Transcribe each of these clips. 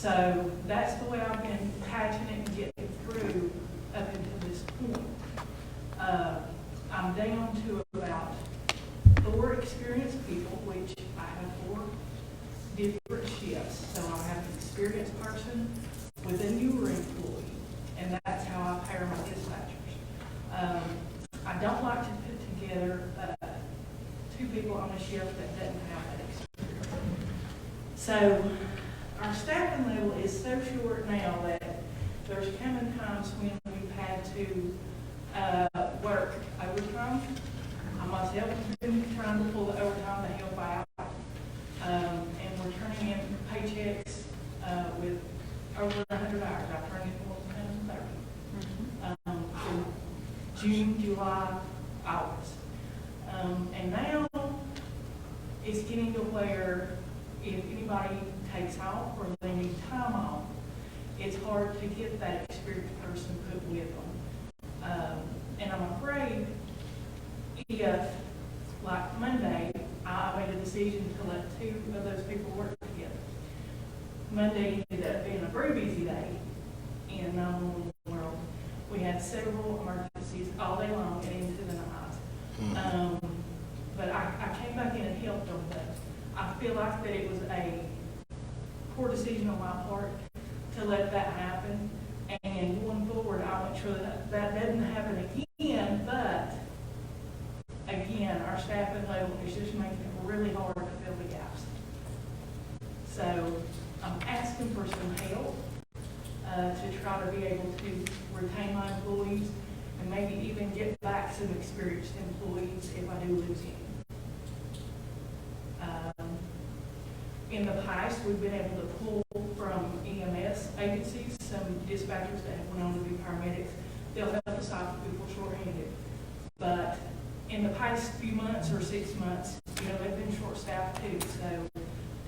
So that's the way I've been patching it and getting through up until this point. I'm down to about 4 experienced people, which I have 4 different shifts. So I have an experienced person with a newer employee, and that's how I pair my dispatchers. I don't like to put together 2 people on a shift that doesn't have that experience. So our staffing level is so short now that there's coming times when we've had to work overtime. I myself have been trying to pull the overtime to help out. And we're turning in paychecks with over 100 hours. I've turned in more than 130. For June, July, August. And now it's getting to where if anybody takes off or they need time off, it's hard to get that experienced person put with them. And I'm afraid if, like Monday, I made a decision to let 2 of those people work together. Monday ended up being a very busy day in 911 world. We had several emergencies all day long and into the night. But I came back in and helped them, but I feel like that it was a poor decision on my part to let that happen. And going forward, I'll make sure that that doesn't happen again, but again, our staffing level is just making it really hard to fill the gaps. So I'm asking for some help to try to be able to retain my employees and maybe even get back some experienced employees if I do lose any. In the past, we've been able to pull from EMS agencies, some dispatchers that have went on to be paramedics. They'll help us out if people short-handed. But in the past few months or 6 months, they've been short-staffed too. So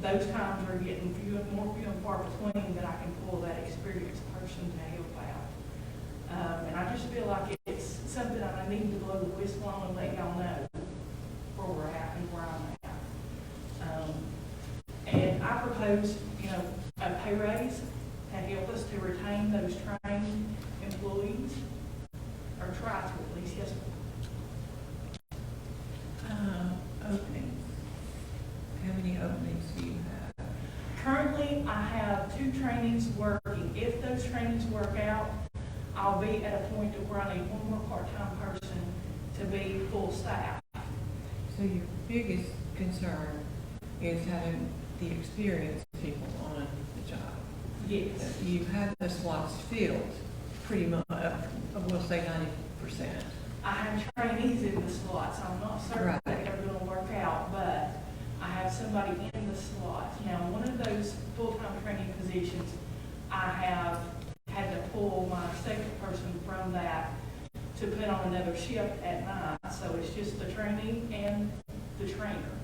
those times are getting few and far between that I can pull that experienced person to help out. And I just feel like it's something I need to blow the whistle on and let y'all know where we're at and where I'm at. And I propose, a pay raise to help us to retain those trained employees, or try to at least, yes. Okay. How many openings do you have? Currently, I have 2 trainings working. If those trainings work out, I'll be at a point to where I need 1 more part-time person to be full staff. So your biggest concern is having the experienced people on the job. Yes. You've had the slots filled pretty much, we'll say 90%. I have trainees in the slots. I'm not certain Right. that they're going to work out, but I have somebody in the slots. Now, one of those full-time training positions, I have had to pull my second person from that to put on another shift at night. So it's just the trainee and the trainer,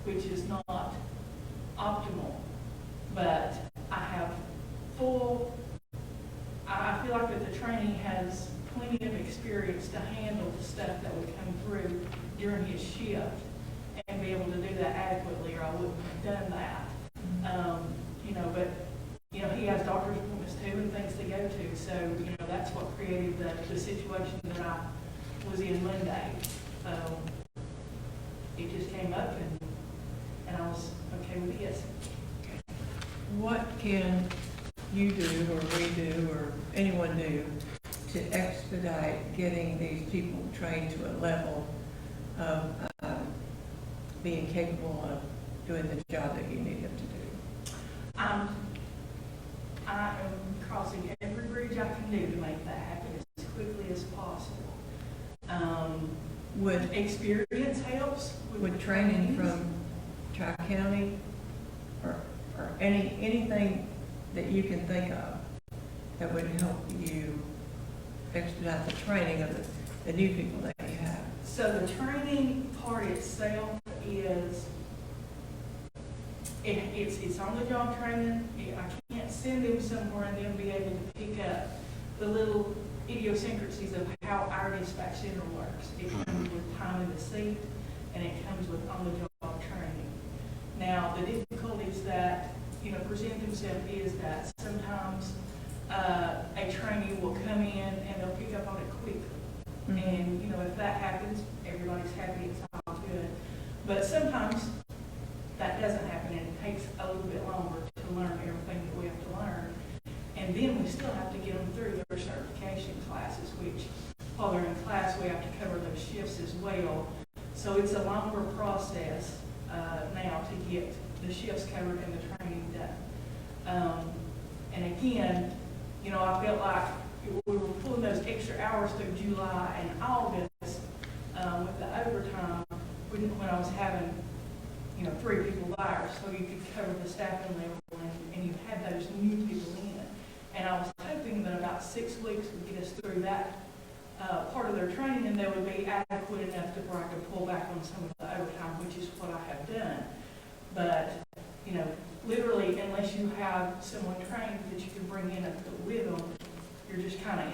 which is not optimal. But I have I feel like that the trainee has plenty of experience to handle the stuff that would come through during his shift and be able to do that adequately, or I wouldn't have done that. But he has doctor's appointments too and things to go to. So, that's what created the situation that I was in Monday. It just came up and I was okay with this. What can you do, or we do, or anyone do to expedite getting these people trained to a level of being capable of doing the job that you need them to do? I am crossing every bridge I can do to make that happen as quickly as possible. Would experience helps? Would training from Tri-County or anything that you can think of that would help you expedite the training of the new people that you have? So the training part itself is, it's on the job training. I can't send them somewhere and then be able to pick up the little idiosyncrasies of how our dispatch center works. It comes with time in the seat, and it comes with on the job training. Now, the difficulties that present themselves is that sometimes a trainee will come in and they'll pick up on it quickly. And, if that happens, everybody's happy, it's all good. But sometimes that doesn't happen, and it takes a little bit longer to learn everything that we have to learn. And then we still have to get them through their certification classes, which while they're in class, we have to cover those shifts as well. So it's a longer process now to get the shifts covered and the training done. And again, I felt like we were pulling those extra hours through July and August with the overtime when I was having, 3 people there, so you could cover the staffing level and you had those new people in. And I was hoping that about 6 weeks would get us through that part of their training, and they would be adequate enough to where I could pull back on some of the overtime, which is what I have done. But, literally, unless you have someone trained that you can bring in with them, you're just kind of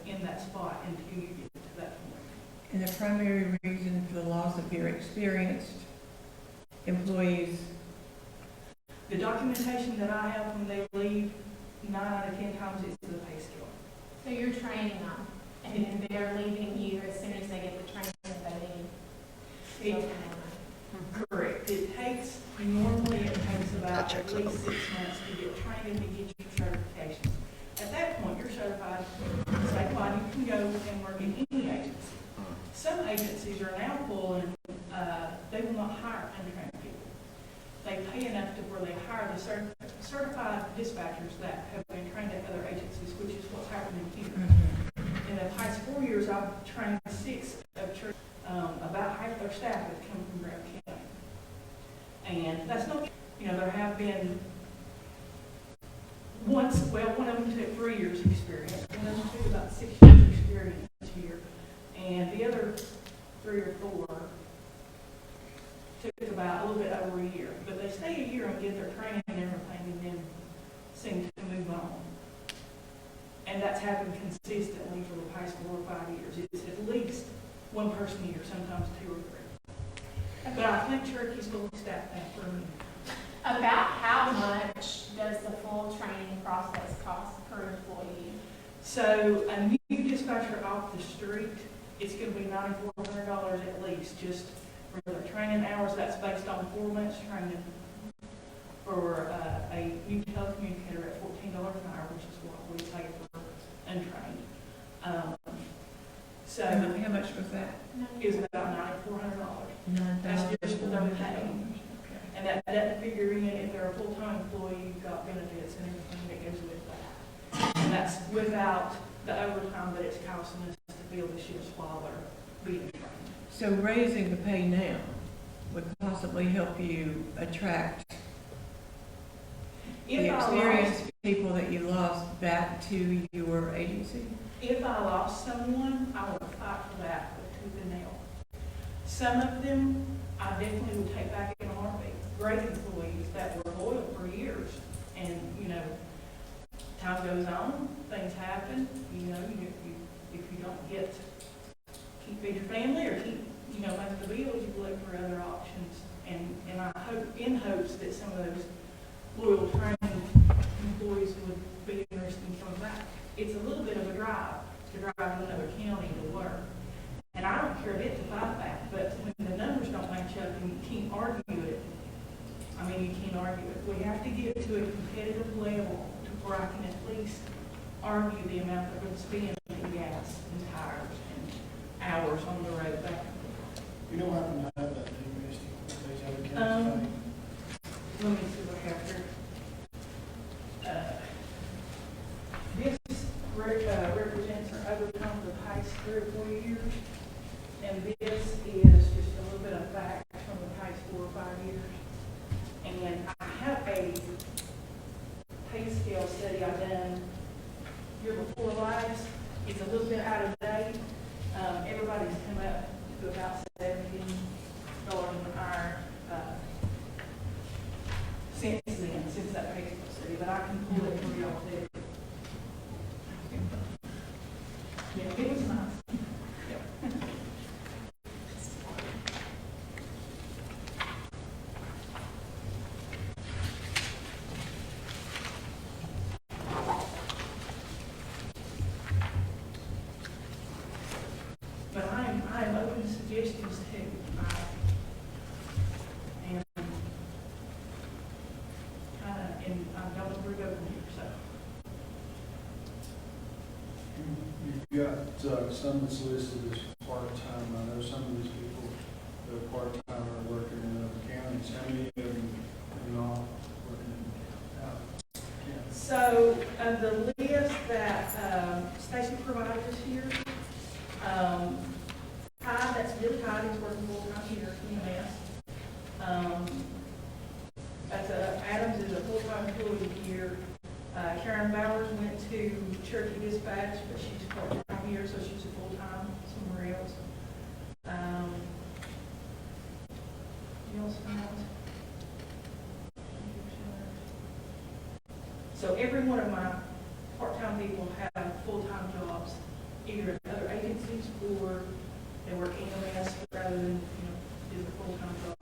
in that spot until you get to that point. And the primary reason for the loss of your experienced employees? The documentation that I have when they leave, 9 out of 10 times is the pay scale. So you're training them, and then they're leaving you as soon as they get the training that they need. Correct. Normally it takes about at least 6 months to get trained and to get your certifications. At that point, you're certified statewide. You can go and work in any agency. Some agencies are now pulling, they will not hire untrained people. They pay enough to where they hire the certified dispatchers that have been trained at other agencies, which is what's happening here. In the past 4 years, I've trained 6 of church. About half their staff have come from Graham County. And that's not, there have been one of them took 3 years experience, one of them took about 6 years experience here, and the other 3 or 4 took about a little bit over a year. But they stay a year and get their training and everything, and then seem to move on. And that's happened consistently for the past 4 or 5 years. It's at least one person a year, sometimes 2 or 3. But I think Cherokee's fully staffed now for me. About how much does the full training process cost per employee? So a new dispatcher off the street, it's going to be $9,400 at least, just for the training hours. That's based on 4 months training. For a new telecommunicator at $14 an hour, which is what we pay for untrained. So How much was that? is about $9,400. That's just for their pay. Okay. And that doesn't figure in if they're a full-time employee, you've got benefits and everything that goes with that. And that's without the overtime that it's costing us to fill the shifts while they're being trained. So raising the pay now would possibly help you attract the experienced people that you lost back to your agency? If I lost someone, I would fight for that with tooth and nail. Some of them, I definitely would take back in a heartbeat. Great employees that were loyal for years. And, time goes on, things happen, if you don't get to feed your family or keep, make the bills, you look for other options. And I hope, in hopes that some of those loyal trained employees would be interested in coming back. It's a little bit of a drive to drive to another county to work. And I don't care a bit to fight that, but when the numbers don't match up and you can't argue it, you can't argue it. We have to get to a competitive level to where I can at least argue the amount that we're spending in gas and tires and hours on the road back. You don't happen to have that new list of these other counties? Let me see what I have here. This represents our overtime for the past 3 or 4 years, and this is just a little bit of facts from the past 4 or 5 years. And I have a pay scale study I've done year before last. It's a little bit out of date. Everybody's come up to about $17 an hour since that pay scale study, but I can pull it for y'all too. Yeah, it was nice. Yep. suggestions too. And and I don't know where to go from here, so. You've got some that's listed as part-time. I know some of these people that are part-time are working in other counties. How many of them are not working in out of county? So, the list that Stacy provided us here, Ty, that's Billy Hyde, who's working full-time here at EMS. That's Adams is a full-time employee here. Karen Bowers went to Cherokee Dispatch, but she's part-time here, so she's a full-time somewhere else. You else found? So every one of my part-time people have full-time jobs, either at other agencies or they work EMS rather than, do a full-time job.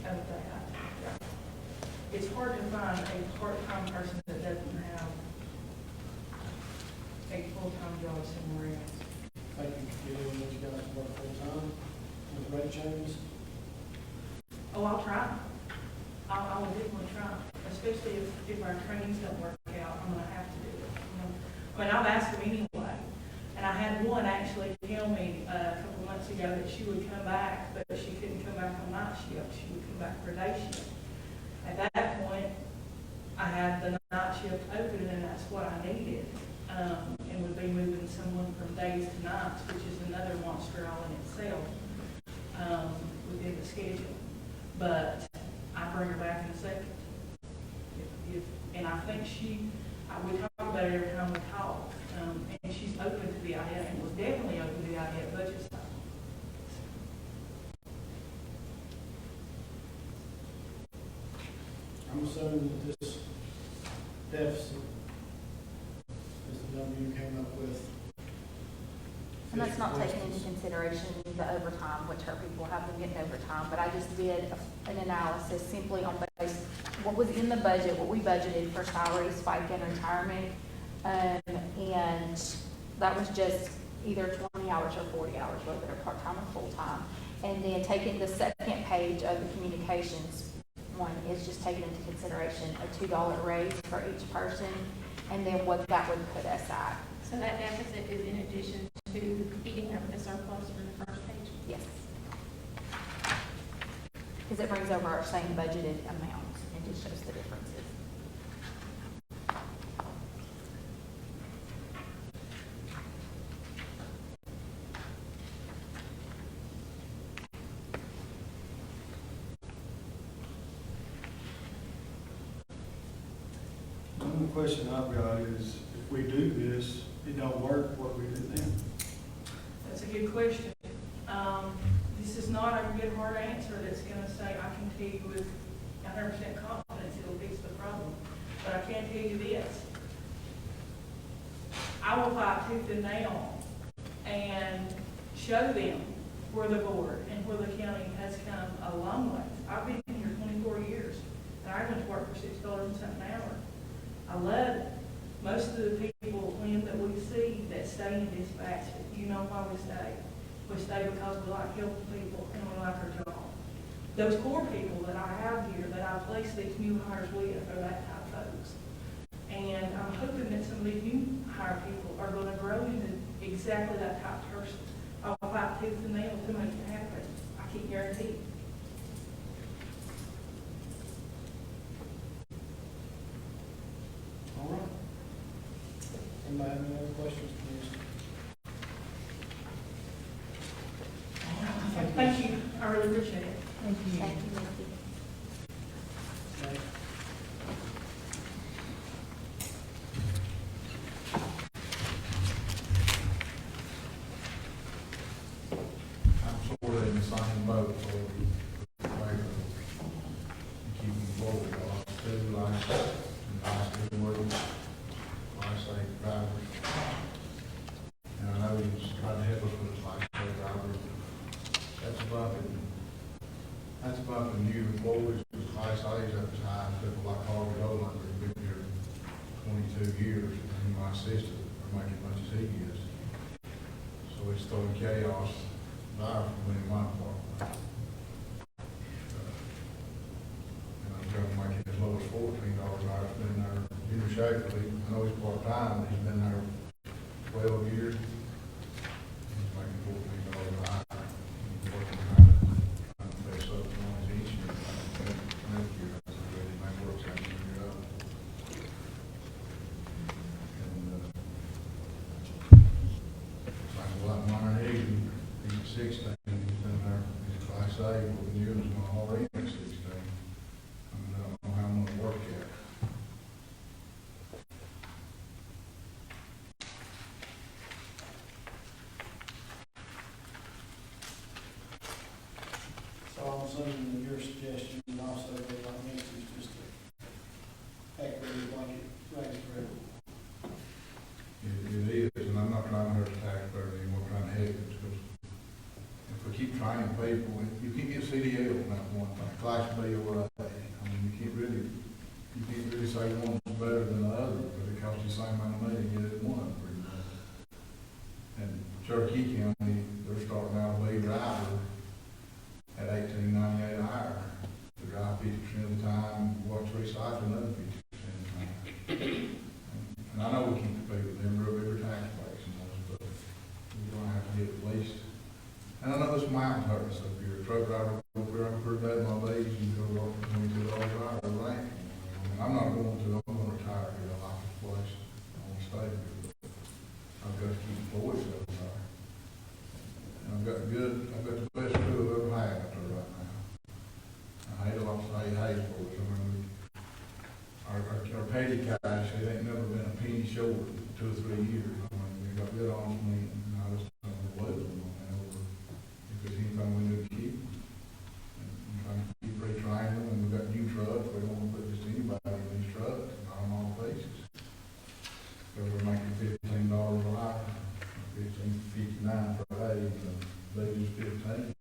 Of that. It's hard to find a part-time person that doesn't have a full-time job somewhere else. Think you could get in these guys work full-time with rate changes? Oh, I'll try. I will definitely try, especially if our trainings don't work out, I'm gonna have to do it. I mean, I've asked them anyway, and I had one actually tell me a couple months ago that she would come back, but she couldn't come back on night shift, she would come back for day shift. At that point, I had the night shift open, and that's what I needed, and would be moving someone from days to nights, which is another monster all in itself, within the schedule. But I bring her back in a second. And I think we talk about it every time we talk, and she's open to the idea, and was definitely open to the idea of budget stuff. I'm assuming that this deficit is the number you came up with. And that's not taking into consideration the overtime, which her people have been getting overtime, but I just did an analysis simply on base, what was in the budget, what we budgeted for salaries, FICA, and retirement. And that was just either 20 hours or 40 hours, whether they're part-time or full-time. And then taking the second page of the communications one is just taking into consideration a $2 raise for each person, and then what that would put us at. So that deficit is in addition to eating over the surplus from the first page? Yes. Because it brings over our same budgeted amount and just shows the differences. One question I've got is, if we do this, it don't work, what we do then? That's a good question. This is not a good hard answer that's gonna say, I can tell you with 100% confidence it'll fix the problem. But I can tell you this. I will fight tooth and nail and show them where the board and where the county has come a long way. I've been here 24 years, and I went to work for $6 and something an hour. I love it. Most of the people, Lynn, that we see that stay in dispatch, you know why we stay? We stay because we like helping people and we like our job. Those core people that I have here, that I place these new hires with, are that type of folks. And I'm hoping that some of these new hire people are going to grow into exactly that type of person. I'll fight tooth and nail to make it happen. I can't guarantee it. All right. Anybody have any other questions, please? Thank you. I really appreciate it. Thank you. Thank you, Nikki. Okay. I'm sort of in the same boat for keeping forward, two lines, and working, say drivers. And I know he's trying to help us with say drivers. That's about the new employees, with class A's at the time, people like Harvey Dolan, who's been here 22 years, and my assistant are making as much as he is. so it's throwing chaos there for me in my department. And I'm trying to make it as low as $14 an hour. It's been there, Junior Shaker, I know he's part-time, but he's been there 12 years. He's making $14 an hour. He's working trying to face up on his insurance. Next year, that's already my work's out year up. And, like a lot more than he's 16, he's been there, he's class A, but the year is going already at 16. I mean, I don't know how I'm gonna work yet. So I'm assuming your suggestion and also the like this is just to act really blanket, raise for everyone. It is, and I'm not trying to hurt the taxpayer anymore, trying to help it, because if we keep training people, you can't get CDL on that one thing, class B or whatever. I mean, you can't really say one's better than the other, because it costs you the same amount of money to get it one, pretty much. And Cherokee County, they're starting out a lead driver at $18.98 an hour. To drive 50% of the time, watch recycle another 50% of the time. And I know we can't compete with them, every tax base and those, but we're gonna have to get at least. And I know this mountain hurting us up here. A truck driver up here, I'm pretty bad on my days, you go work for $22 an hour, it ain't. And I'm not going to, I'm gonna retire here, I like this place, I wanna stay here. I've got to keep employees up there. And I've got the best crew I've ever had up there right now. I hate a lot to say hey for us, I mean, our petty guys, it ain't never been a penny short in 2 or 3 years. I mean, we got good on me, and I just don't believe them on that, or if there's anything we need to keep. And trying to keep retraining them, and we've got new trucks, we don't want to put just anybody in these trucks, and on all faces. So we're making $15 an hour, $15.59 per day, and ladies 15.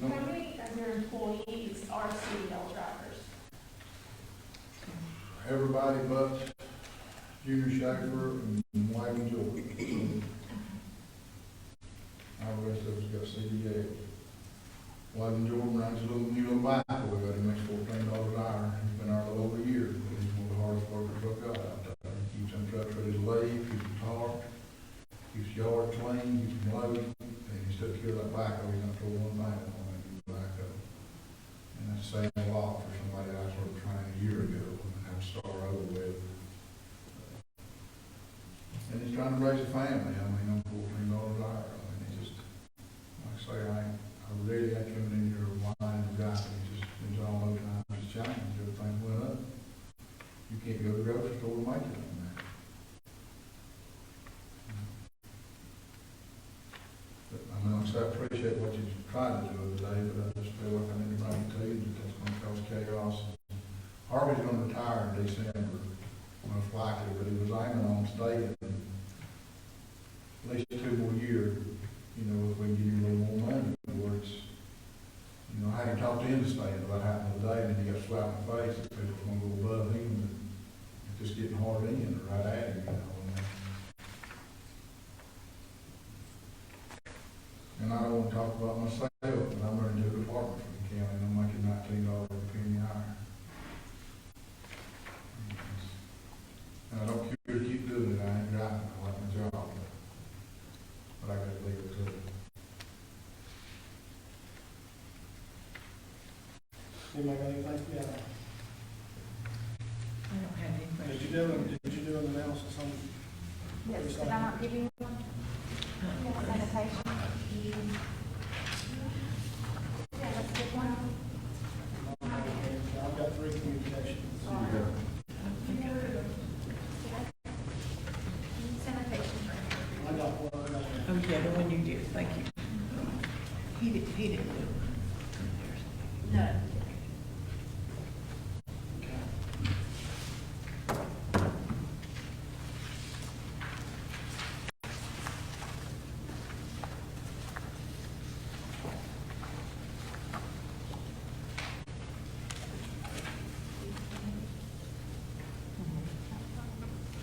How many of your employees are CDL drivers? Everybody but Junior Shaker and Wagon George. Our rest of us got CDL. Wagon Jordan runs a new little bike, we got him makes $14 an hour. He's been there a little over a year, but he's one of the hardest workers I've got out there. He keeps them trucks ready to leave, keeps them tarred, keeps the yard clean, keeps them loaded, and he's took care of that backhoe. He's not throw one thing on that new backhoe. And that's saying a lot for somebody I started trying a year ago and had to start over with. And he's trying to raise a family. I mean, I'm $14 an hour. I mean, it's just, like I say, I really ain't coming in here whining and griping. It's all those times it's changed. Everything went up. You can't go to the grocery store to make it on that. But, I mean, like I say, I appreciate what you tried to do today, but I just feel like I need to bring it to you that that's going to cause chaos. Harvey's going to retire in December, most likely, but he was aiming on staying at least 2 more years, you know, if we can give him a little more money, where it's, you know, I had him talk to him to stay, what happened today, and then he got slapped in the face, that people was going to go above him, and it's just getting hard in, or right at him, you know. And I don't want to talk about myself, but I'm running 2 departments for the county, and I'm making $19 a penny an hour. And I don't care to keep doing it, I ain't driving, I like my job, but I gotta leave it to it. Anybody got anything? Yeah. I don't have any questions. Did you do an analysis on? Yes, did I not give you one? Sanitation? Yeah, that's a good one. I've got 3 communications. Sanitation. I got one. Oh, yeah, the one you did, thank you. He didn't do it. No.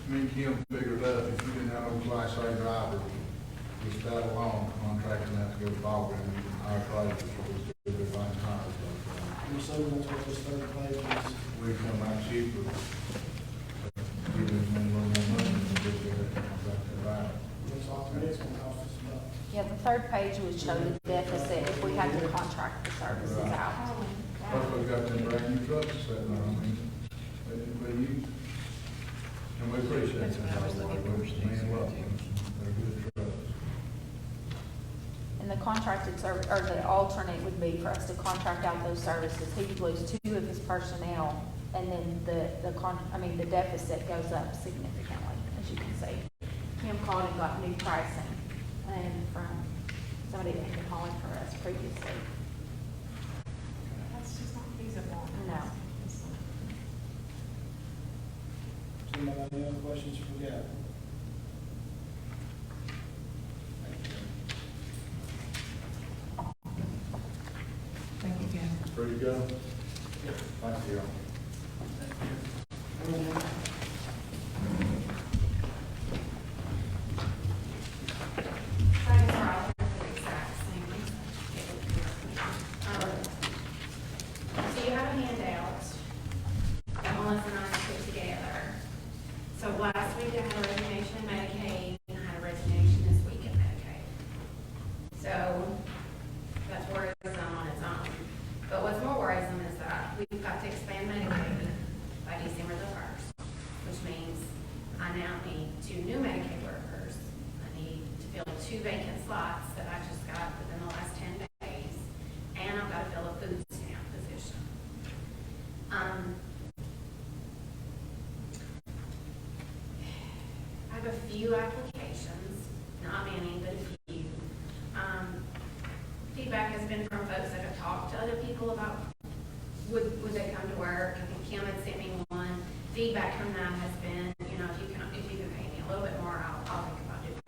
Me and Kim figured out if you didn't have no class A driver, just that alone, contracting that to go to ball game, you can hire players, so we still do fine hires. I'm assuming that's what this third page is. We come out cheaper, give them a little more money, and just get it, contract it out. Looks like to me it's gonna cost us about. Yeah, the third page would show the deficit if we had to contract the services out. Plus, we've got them brand new trucks sitting there, I mean, they didn't really use. And we appreciate That's what I was that, looking by the for, way, Steve, man, well, too. they're good trucks. And the contracted service, or the alternate would be for us to contract out those services. He would lose 2 of his personnel, and then the deficit goes up significantly, as you can see. Kim called and got new pricing, and from somebody that had been hauling for us previously. That's just not feasible. No. Somebody have any other questions for Gavin? Thank you, Ken. Ready to go? Thank you. So I guess we're all here for the exact same reason. So you have a handout that Melissa and I put together. So last week I had a resignation in Medicaid, and I had a resignation this week in Medicaid. So that's worrisome on its own. But what's more worrisome is that we've got to expand Medicaid by December the 1st, which means I now need 2 new Medicaid workers. I need to fill 2 vacant slots that I just got within the last 10 days, and I've got to fill a food stamp position. I have a few applications, not many, but a few. Feedback has been from folks that have talked to other people about would they come to work. I think Kim had sent me one. Feedback from them has been, if you can pay me a little bit more, I'll think about doing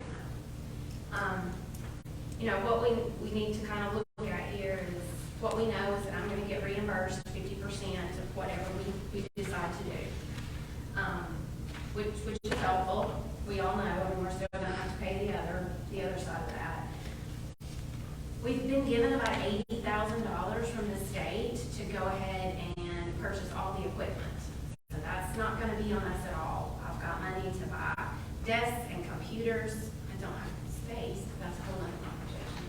that. What we need to kind of look at here is what we know is that I'm going to get reimbursed 50% of whatever we decide to do, which is helpful. We all know, and we're still going to have to pay the other side of that. We've been given about $80,000 from the state to go ahead and purchase all the equipment. So that's not going to be on us at all. I've got money to buy desks and computers. I don't have space, that's a whole other conversation.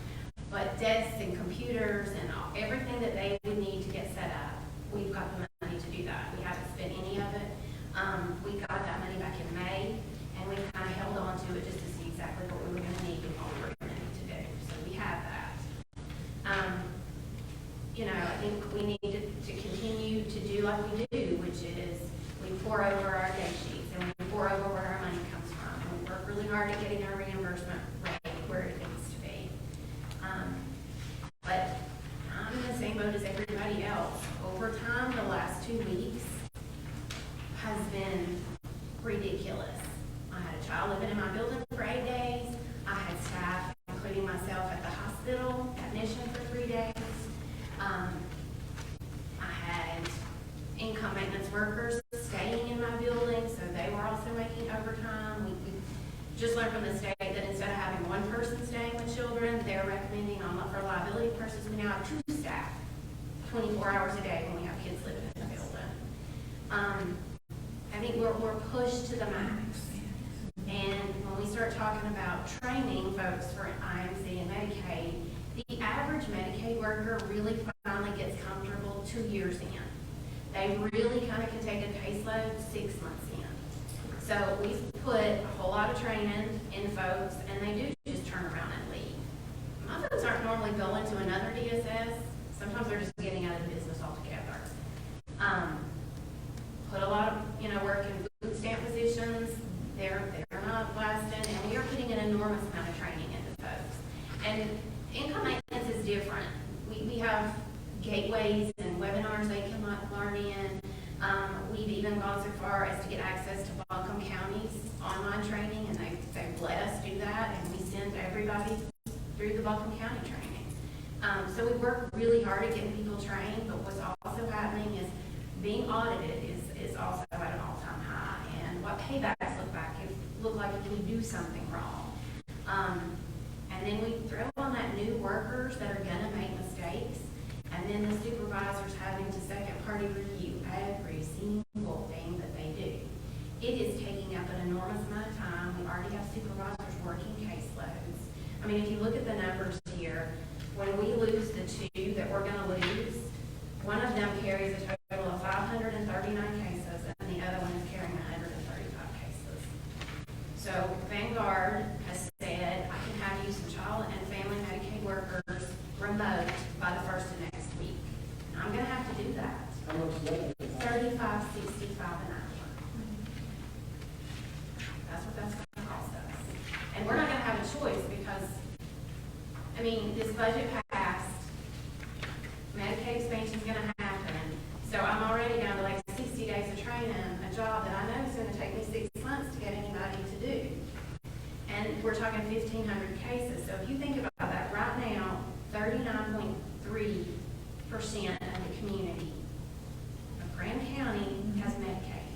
But desks and computers and everything that they would need to get set up, we've got the money to do that. We haven't spent any of it. We got that money back in May, and we kind of held on to it just to see exactly what we were going to need and what we were going to need to do. So we have that. I think we need to continue to do like we do, which is we pour over our day sheets and we pour over where our money comes from. And we work really hard at getting our reimbursement rate where it needs to be. But I'm in the same boat as everybody else. Overtime the last 2 weeks has been ridiculous. I had a child living in my building for 8 days. I had staff, including myself, at the hospital, admission for 3 days. I had income maintenance workers staying in my building, so they were also making overtime. We just learned from the state that instead of having one person staying with children, they're recommending for liability purposes, we now have 2 staff, 24 hours a day when we have kids living in the building. I think we're pushed to the max. And when we start talking about training folks for IMC and Medicaid, the average Medicaid worker really finally gets comfortable 2 years in. They really kind of can take a caseload 6 months in. So we've put a whole lot of training in folks, and they do just turn around and leave. My folks aren't normally going to another DSS. Sometimes they're just getting out of the business altogether. Put a lot of, work in food stamp positions. They're not lasting, and we are putting an enormous amount of training into folks. And income maintenance is different. We have gateways and webinars they can learn in. We've even gone so far as to get access to Buncombe County's online training, and they've let us do that, and we send everybody through the Buncombe County training. So we work really hard at getting people trained, but what's also happening is being audited is also at an all-time high, and what paybacks look like if we do something wrong. And then we throw on that new workers that are gonna make mistakes, and then the supervisors having to second-party review every single thing that they do. It is taking up an enormous amount of time. We already have supervisors working caseloads. I mean, if you look at the numbers here, when we lose the two that we're gonna lose, one of them carries a total of 539 cases, and the other one is carrying 135 cases. So Vanguard has said, I can have you some child and family Medicaid workers remote by the first of next week. And I'm gonna have to do that. How much is that? $35.65 an hour. That's what that's gonna cost us. And we're not gonna have a choice because, I mean, this budget passed, Medicaid expansion's gonna happen. So I'm already down to like 60 days of training, a job that I know is gonna take me 6 months to get anybody to do. And we're talking 1,500 cases. So if you think about that, right now, 39.3% of the community of Graham County has Medicaid.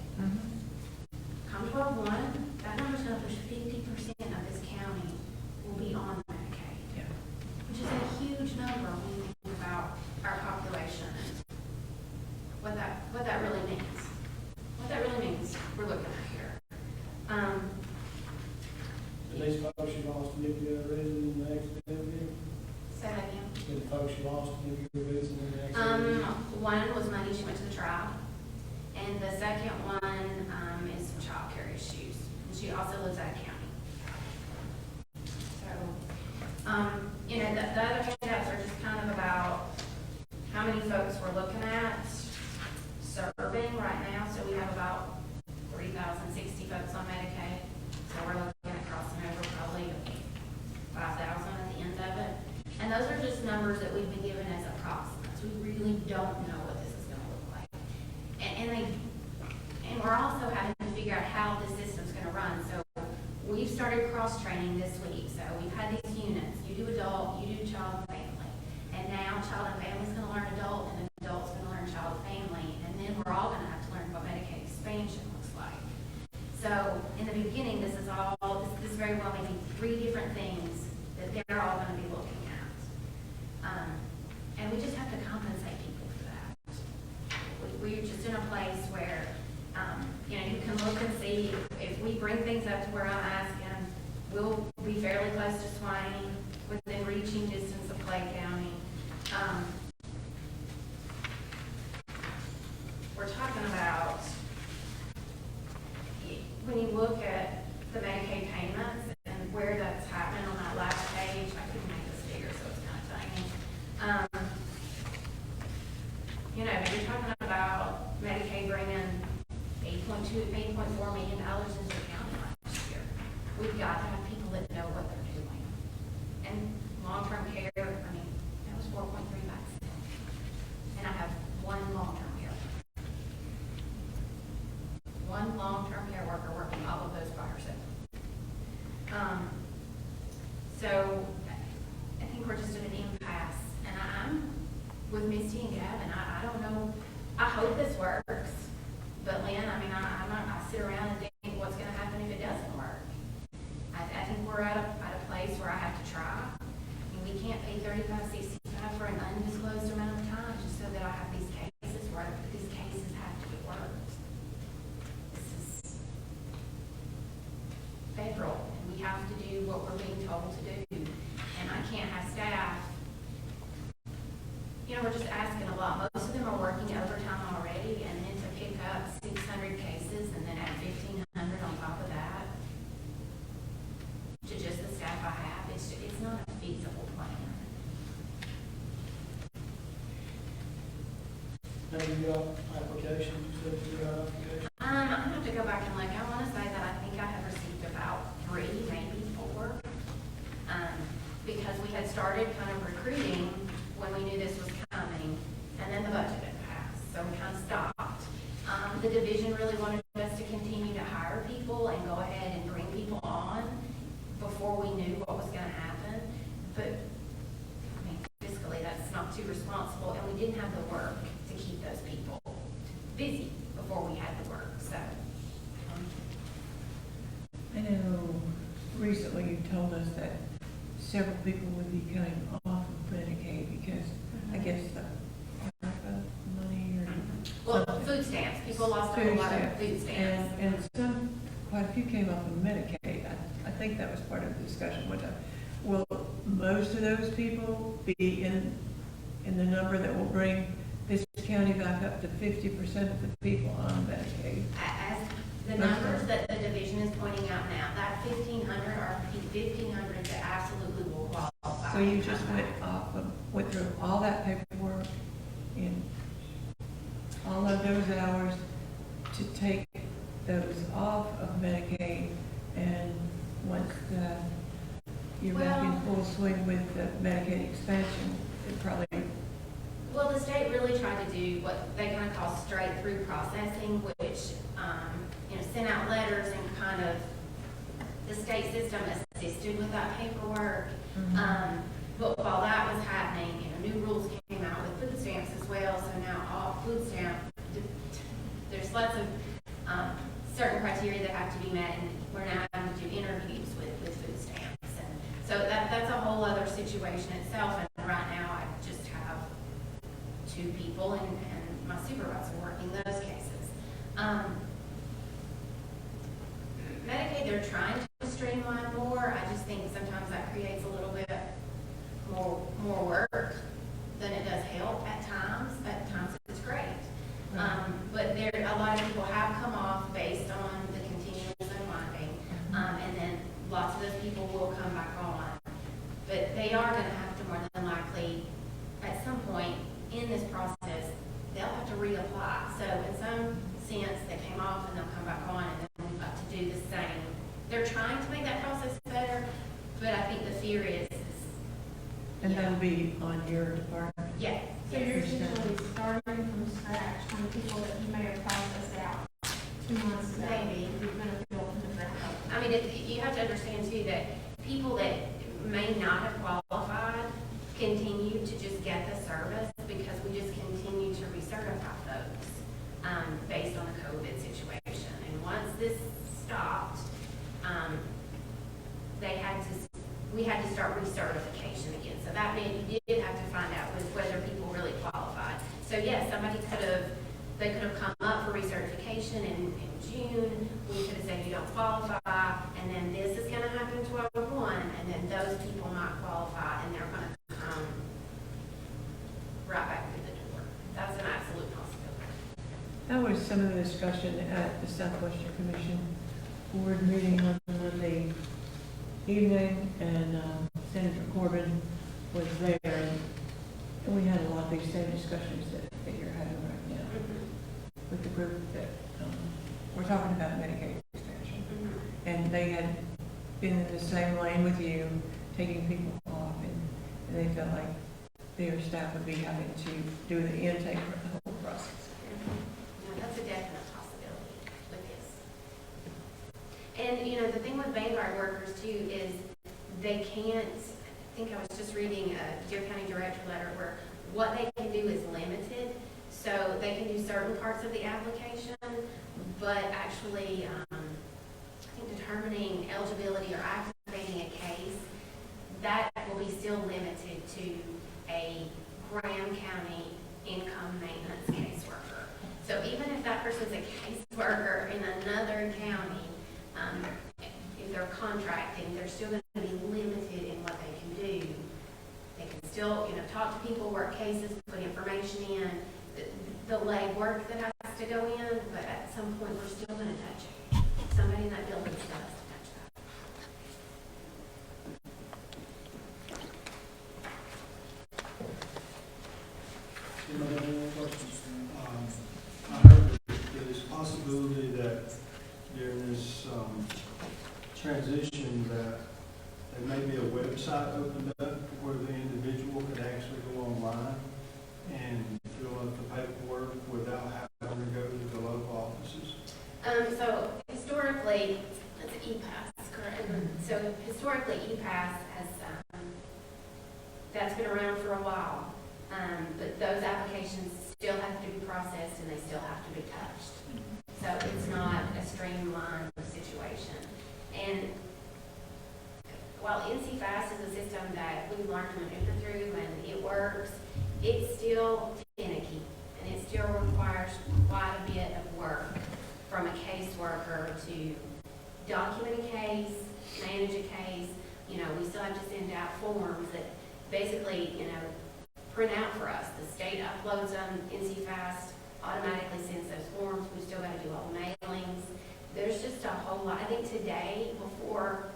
Come 12/1, that number's gonna push 50% of this county will be on Medicaid, Yeah. which is a huge number when you think about our population and what that really means. What that really means, we're looking at here. Did these folks you lost give you a reason in the accident? Say that again. Did the folks you lost give you a reason in the accident? One was money, she went to the trial, and the second one, is some childcare issues, and she also lives out of county. So, you know, the other handouts are just kind of about how many folks we're looking at serving right now, so we have about 3,060 folks on Medicaid, so we're looking at crossing over probably 5,000 at the end of it. And those are just numbers that we've been given as approximates. We really don't know what this is gonna look like. And we're also having to figure out how the system's gonna run. So we've started cross-training this week. So we've had these units. You do adult, you do child and family. And now child and family's gonna learn adult, and adult's gonna learn child and family. And then we're all gonna have to learn what Medicaid expansion looks like. So in the beginning, this very well may be 3 different things that they're all gonna be looking at. And we just have to compensate people for that. We're just in a place where, you know, you can look and see if we bring things up to where I'm asking, we'll be fairly close to Swanee, within reaching distance of Clay County. We're talking about, when you look at the Medicaid payments and where that's happening on that last page, I couldn't make this bigger, so it's kind of tiny. You know, you're talking about Medicaid bringing $8.4 million into the county last year. We've got to have people that know what they're doing. And long-term care, I mean, that was 4.3 back then. And I have one long-term care worker. One long-term care worker working all of those by herself. So I think we're just at an impasse, and I'm with Misty and Gavin. I don't know. I hope this works, but Lynn, I mean, I sit around and think what's going to happen if it doesn't work. I think we're at a place where I have to try. I mean, we can't pay $35.65 for an undisclosed amount of time just so that I have these cases worked. But these cases have to get worked. This is federal, and we have to do what we're being told to do. And I can't have staff. You know, we're just asking a lot. Most of them are working overtime already, and then to pick up 600 cases and then add 1,500 on top of that to just the staff I have, it's not a feasible plan. Have you got applications? You said you got applications? I'm gonna have to go back and look. I want to say that I think I have received about 3, maybe 4, because we had started kind of recruiting when we knew this was coming, and then the budget had passed, so we kind of stopped. The division really wanted us to continue to hire people and go ahead and bring people on before we knew what was going to happen, but I mean, fiscally, that's not too responsible, and we didn't have the work to keep those people busy before we had the work, so. I know recently you told us that several people would be coming off of Medicaid because I guess the ARPA money or Well, something. food stamps, people lost a whole lot of food stamps. And quite a few came off of Medicaid. I think that was part of the discussion one time. Will most of those people be in the number that will bring this county back up to 50% of the people on Medicaid? As the numbers that the division is pointing out now, that 1,500 are 1,500 that absolutely will qualify. So you just went through all that paperwork in all of those hours to take those off of Medicaid, and once you're back in full swing with the Medicaid expansion, it probably, Well, the state really tried to do what they kind of call straight-through processing, which, sent out letters and kind of, the state system assisted with that paperwork. But while that was happening, new rules came out with food stamps as well, so now all food stamp, there's lots of certain criteria that have to be met, and we're now having to do interviews with food stamps. And so that's a whole other situation itself, and right now I just have 2 people and my supervisor working those cases. Medicaid, they're trying to streamline more. I just think sometimes that creates a little bit more work than it does help at times. At times it's great. But a lot of people have come off based on the continuous unwinding. And then lots of those people will come back on. But they are going to have to more than likely, at some point in this process, they'll have to reapply. So in some sense, they came off and they'll come back on, and then we've got to do the same. They're trying to make that process better, but I think the fear is. and that'll be on your department. Yeah. So you're essentially starting from scratch on people that you may have processed out 2 months ago. Maybe. You're going to build from the ground up. I mean, you have to understand too that people that may not have qualified continue to just get the service because we just continue to recertify folks based on the COVID situation. And once this stopped, we had to start recertification again. So that meant you did have to find out whether people really qualified. So yes, they could have come up for recertification in June. We could have said you don't qualify, and then this is going to happen 12/1, and then those people might qualify, and they're going to come right back through the door. That's an absolute possibility. That was some of the discussion at the Southwestern Commission board meeting on Monday evening, and Senator Corbin was there, and we had a lot of these same discussions that you're having right now with the group that we're talking about Medicaid expansion. And they had been in the same lane with you, taking people off, and they felt like their staff would be having to do the intake for the whole process. That's a definite possibility with this. And, the thing with Vanguard workers too is they can't, I think I was just reading a Deer County Director letter where what they can do is limited. So they can do certain parts of the application, but actually, I think determining eligibility or activating a case, that will be still limited to a Graham County income maintenance caseworker. So even if that person's a caseworker in another county, if they're contracting, they're still going to be limited in what they can do. They can still, talk to people, work cases, put information in, the legwork that has to go in, but at some point, we're still going to touch it. Somebody in that building still has to touch that. Anybody have any questions? I heard that there's a possibility that during this transition that there may be a website opened up where the individual could actually go online and fill out the paperwork without having to go to the local offices. So historically, it's E-Pass, correct? So historically, E-Pass has, that's been around for a while. But those applications still have to be processed and they still have to be touched. So it's not a streamlined situation. And while NC Fast is a system we've learned to maneuver through and it works, it's still finicky. And it still requires quite a bit of work from a caseworker to document a case, manage a case. You know, we still have to send out forms that basically, you know, print out for us. The state uploads them, NCFast automatically sends those forms. We still got to do all the mailings. There's just a whole lot. I think today, before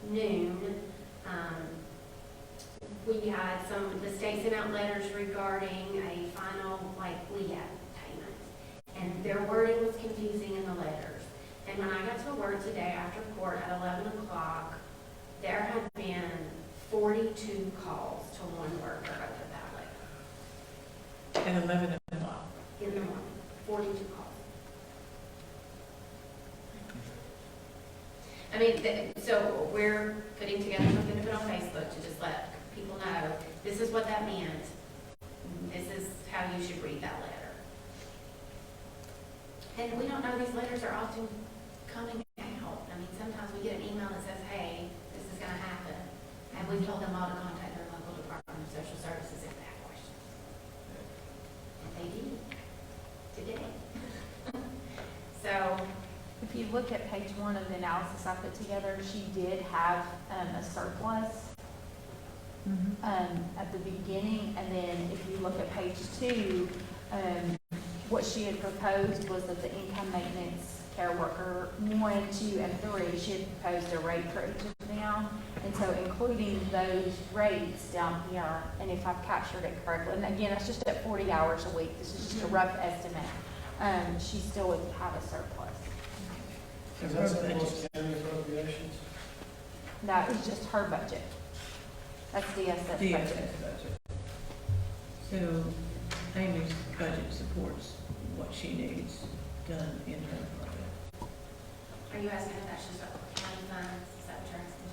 noon, we had the state sent out letters regarding a final, like, LEAP payment. And their wording was confusing in the letters. And when I got to work today after court at 11 o'clock, there had been 42 calls to one worker over that letter At 11 o'clock. in the morning, 42 calls. I mean, so we're putting together something to put on Facebook to just let people know, this is what that meant. This is how you should read that letter. And we don't know, these letters are often coming out. I mean, sometimes we get an email that says, hey, this is gonna happen. And we've told them all to contact their local Department of Social Services if they have questions. And they did, today. So, If you look at page 1 of the analysis I put together, she did have a surplus at the beginning, and then if you look at page 2, what she had proposed was that the income maintenance care worker 1, 2, and 3, she had proposed a rate for each of them, and so including those rates down here, and if I've captured it correctly, and again, it's just at 40 hours a week, this is just a rough estimate, she still would have a surplus. Is that supposed to county appropriations? That is just her budget. That's DSS budget. DSS budget. So Amy's budget supports what she needs done in her project. are you asking if that's just a county funds? Is that what you're asking?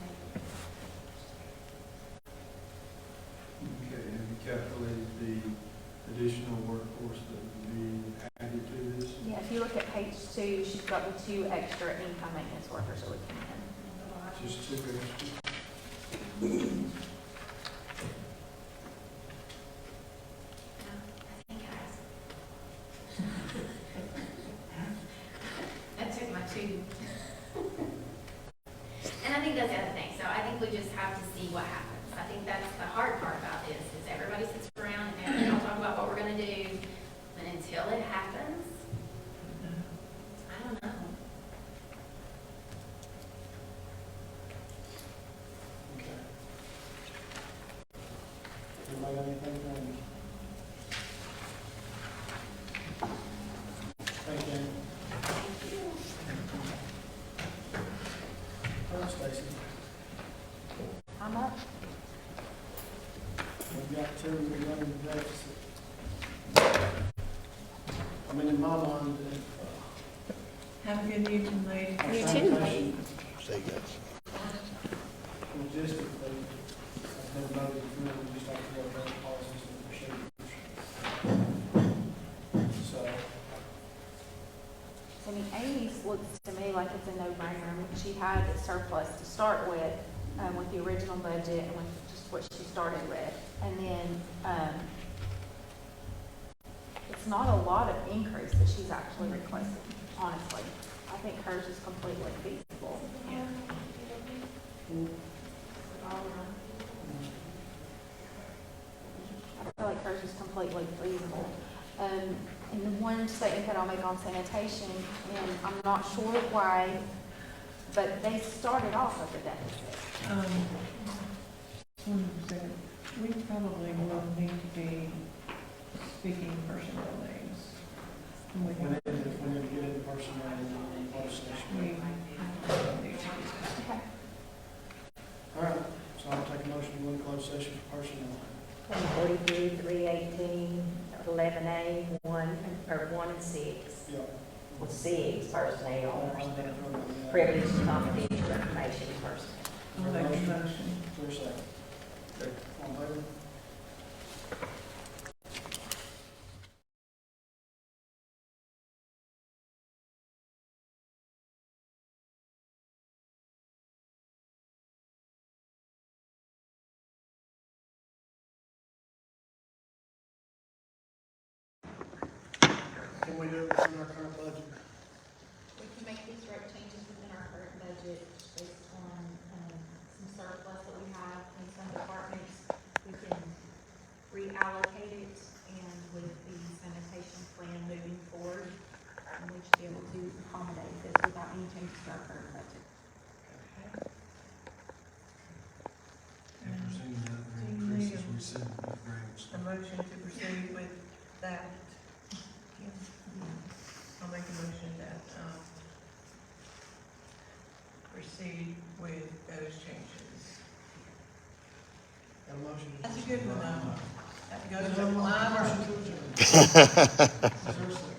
Okay, have you calculated the additional workforce that would be added to this? Yeah, if you look at page 2, she's got the 2 extra income maintenance workers that we can in. Just 2 extra? I think I asked. That took my 2. And I think that's the other thing. So I think we just have to see what happens. I think that's the hard part about this, is everybody sits around and they all talk about what we're gonna do, but until it happens, I don't know. Okay. Anybody got anything for me? Thank you. All right, Stacy, I'm up. we've got 2, we're running the deficit. I mean, in my mind, Have a good evening, ladies. sanitation, logistically, I've been voted through, we just have to go over policies and procedures. So, I mean, Amy's looks to me like it's a no-brainer. I mean, she had a surplus to start with the original budget and with just what she started with. And then, it's not a lot of increase that she's actually requesting, honestly. I think hers is completely feasible. I feel like hers is completely feasible. And the one statement that I'll make on sanitation, and I'm not sure why, but they started off with a deficit. 1 second. We probably will need to be speaking personnel names. we need to get into personnel and closed session. We need to do that. Okay. All right, so I'll take a motion to go into closed session for personnel. 143, 318, 11A, 1, or 1 and 6. Yeah. Well, 6, personnel, Personnel. privileged confidential information, personnel. I'll make a motion. For a second. All in favor? can we do it within our current budget? We can make these rate changes within our current budget based on, some surplus that we have in some departments. We can reallocate it, and with the sanitation plan moving forward, We should be able to accommodate this without any changes to our current budget. And presenting the other Do you increases need we said would be grants. A motion to proceed with that. I'll make a motion that, proceed with those changes. Got a motion to. That's a good one, that goes Got to a line. motion to adjourn. Is there a second?